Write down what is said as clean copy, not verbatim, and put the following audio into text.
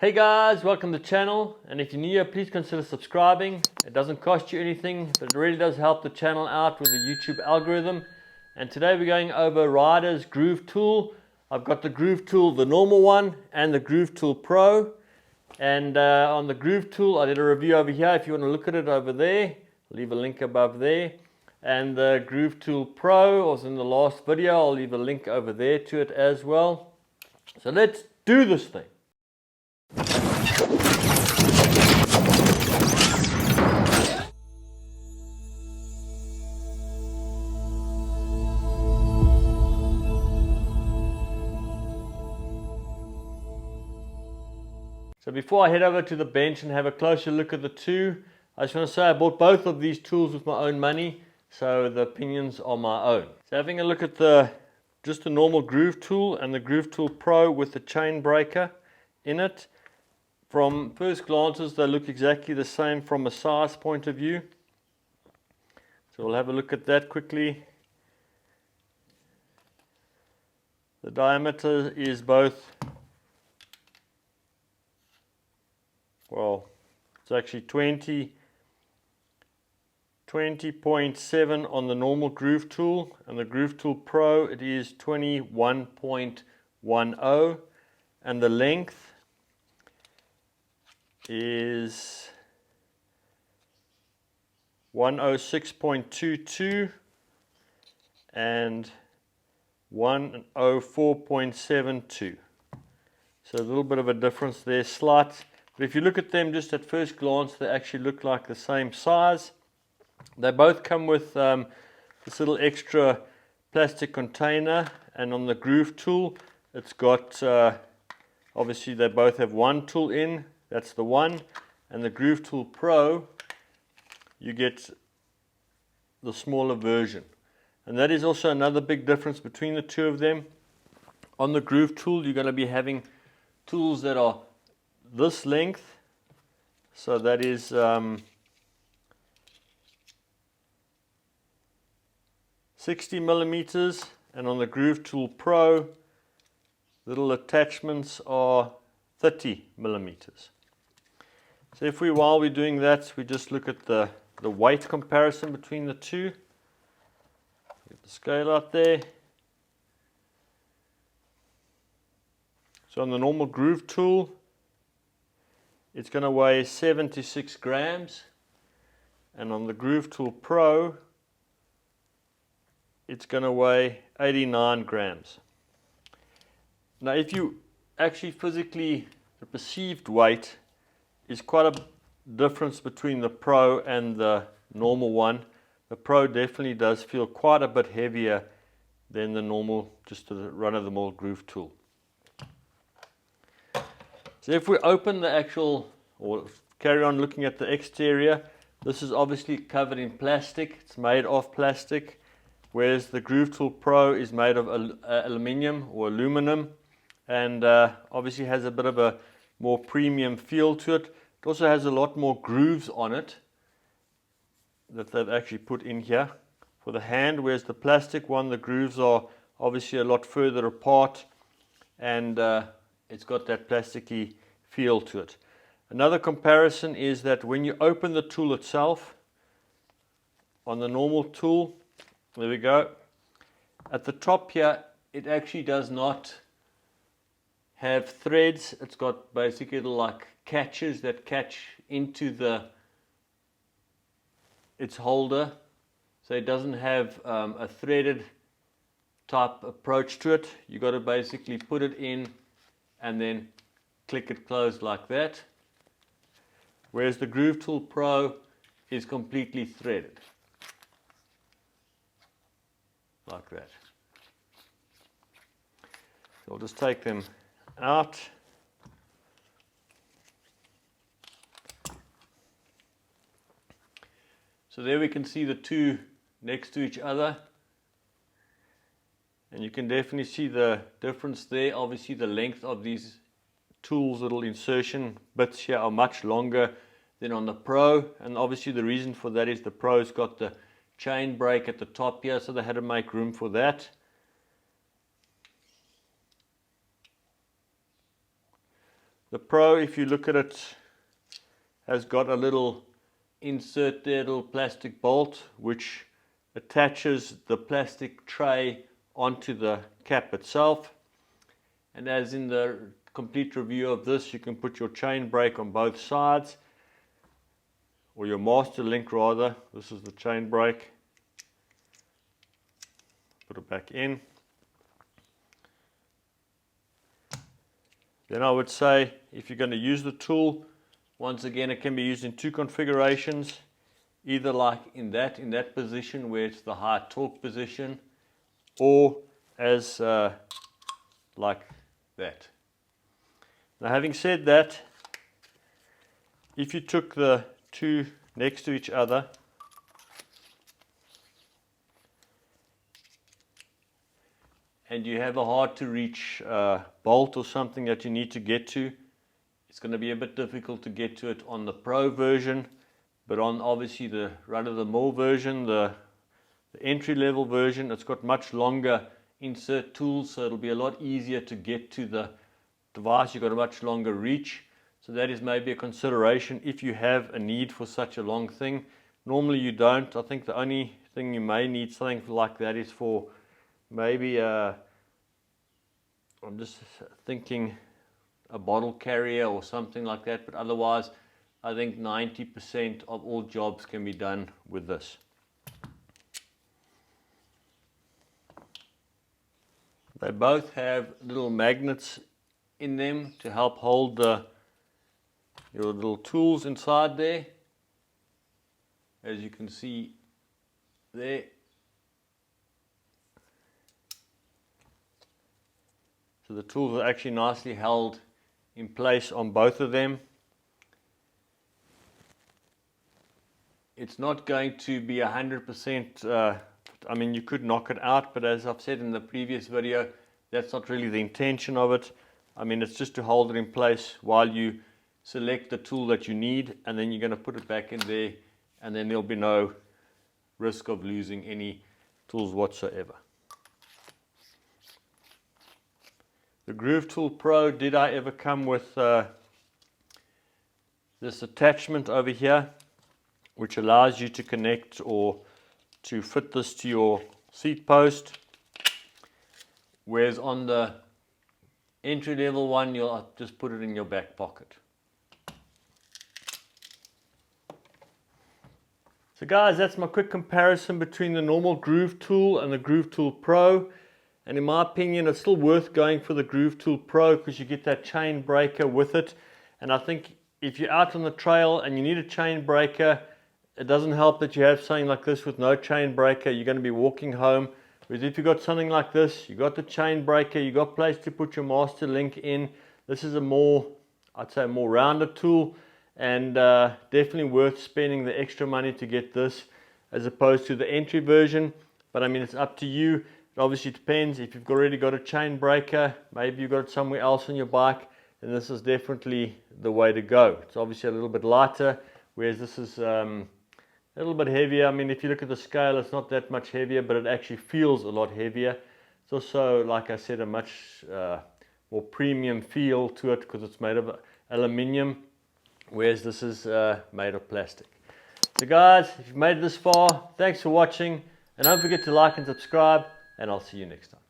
Hey guys, welcome to the channel, and if you're new here, please consider subscribing. It doesn't cost you anything, but it really does help the channel out with the YouTube algorithm. And today we're going over Ryder's Groove Tool. I've got the Groove Tool, the normal one, and the Groove Tool Pro. And on the Groove Tool, I did a review over here. If you want to look at it over there, I'll leave a link above there. And the Groove Tool Pro was in the last video. I'll leave a link over there to it as well. So let's do this thing. So before I head over to the bench and have a closer look at the two, I just want to say I bought both of these tools with my own money, so the opinions are my own. So having a look at just the normal Groove Tool and the Groove Tool Pro with the chain breaker in it. From first glances, they look exactly the same from a size point of view. So we'll have a look at that quickly. The diameter is both, well, it's actually 20.7 on the normal Groove Tool, and the Groove Tool Pro it is 21.10, and the length is 106.22 and 104.72. So a little bit of a difference there, slight. But if you look at them just at first glance, they actually look like the same size. They both come with this little extra plastic container, and on the Groove Tool, it's got, obviously they both have one tool in, that's the one, and the Groove Tool Pro, you get the smaller version. And that is also another big difference between the two of them. On the Groove Tool, you're going to be having tools that are this length, so that is 60 millimeters, and on the Groove Tool Pro, little attachments are 30 millimeters. So if while we're doing that, we just look at the weight comparison between the two. Get the scale out there. So on the normal Groove Tool, it's going to weigh 76 grams, and on the Groove Tool Pro, it's going to weigh 89 grams. Now if you actually physically, the perceived weight is quite a difference between the Pro and the normal one. The Pro definitely does feel quite a bit heavier than the normal, just the run-of-the-mill Groove Tool. So if we open the actual, or carry on looking at the exterior, this is obviously covered in plastic. It's made of plastic, whereas the Groove Tool Pro is made of aluminium or aluminum, and obviously has a bit of a more premium feel to it. It also has a lot more grooves on it that they've actually put in here for the hand, whereas the plastic one, the grooves are obviously a lot further apart, and it's got that plasticky feel to it. Another comparison is that when you open the tool itself, on the normal tool, there we go, at the top here, it actually does not have threads. It's got basically like catches that catch into its holder, so it doesn't have a threaded type approach to it. You got to basically put it in and then click it closed like that, whereas the Groove Tool Pro is completely threaded like that. So I'll just take them out. So there we can see the two next to each other, and you can definitely see the difference there. Obviously the length of these tools, little insertion bits here, are much longer than on the Pro, and obviously the reason for that is the Pro's got the chain brake at the top here, so they had to make room for that. The Pro, if you look at it, has got a little insert there, little plastic bolt, which attaches the plastic tray onto the cap itself. And as in the complete review of this, you can put your chain brake on both sides, or your master link rather. This is the chain brake. Put it back in. Then I would say, if you're going to use the tool, once again it can be used in two configurations, either like in that position where it's the high torque position, or as like that. Now, having said that, if you took the two next to each other, and you have a hard to reach bolt or something that you need to get to, it's going to be a bit difficult to get to it on the Pro version. But on obviously the run-of-the-mill version, the entry-level version, it's got much longer insert tools, so it'll be a lot easier to get to the device. You've got a much longer reach, so that is maybe a consideration if you have a need for such a long thing. Normally you don't. I think the only thing you may need something like that is for maybe I'm just thinking a bottle carrier or something like that, but otherwise I think 90% of all jobs can be done with this. They both have little magnets in them to help hold your little tools inside there, as you can see there. So the tools are actually nicely held in place on both of them. It's not going to be 100%, I mean, you could knock it out, but as I've said in the previous video, that's not really the intention of it. I mean, it's just to hold it in place while you select the tool that you need, and then you're going to put it back in there, and then there'll be no risk of losing any tools whatsoever. The Groove Tool Pro, did I ever come with this attachment over here, which allows you to connect or to fit this to your seat post, whereas on the entry level one you'll just put it in your back pocket. So guys, that's my quick comparison between the normal Groove Tool and the Groove Tool Pro, and in my opinion it's still worth going for the Groove Tool Pro because you get that chain breaker with it. And I think if you're out on the trail and you need a chain breaker, it doesn't help that you have something like this with no chain breaker. You're going to be walking home. Whereas if you've got something like this, you've got the chain breaker, you've got place to put your master link in. This is a more, I'd say, a more rounded tool, and definitely worth spending the extra money to get this as opposed to the entry version. But I mean, it's up to you. It obviously depends. If you've already got a chain breaker, maybe you've got it somewhere else on your bike, then this is definitely the way to go. It's obviously a little bit lighter, whereas this is a little bit heavier. I mean, if you look at the scale, it's not that much heavier, but it actually feels a lot heavier. It's also, like I said, a much more premium feel to it because it's made of aluminium, whereas this is made of plastic. So guys, if you've made it this far, thanks for watching, and don't forget to like and subscribe, and I'll see you next time.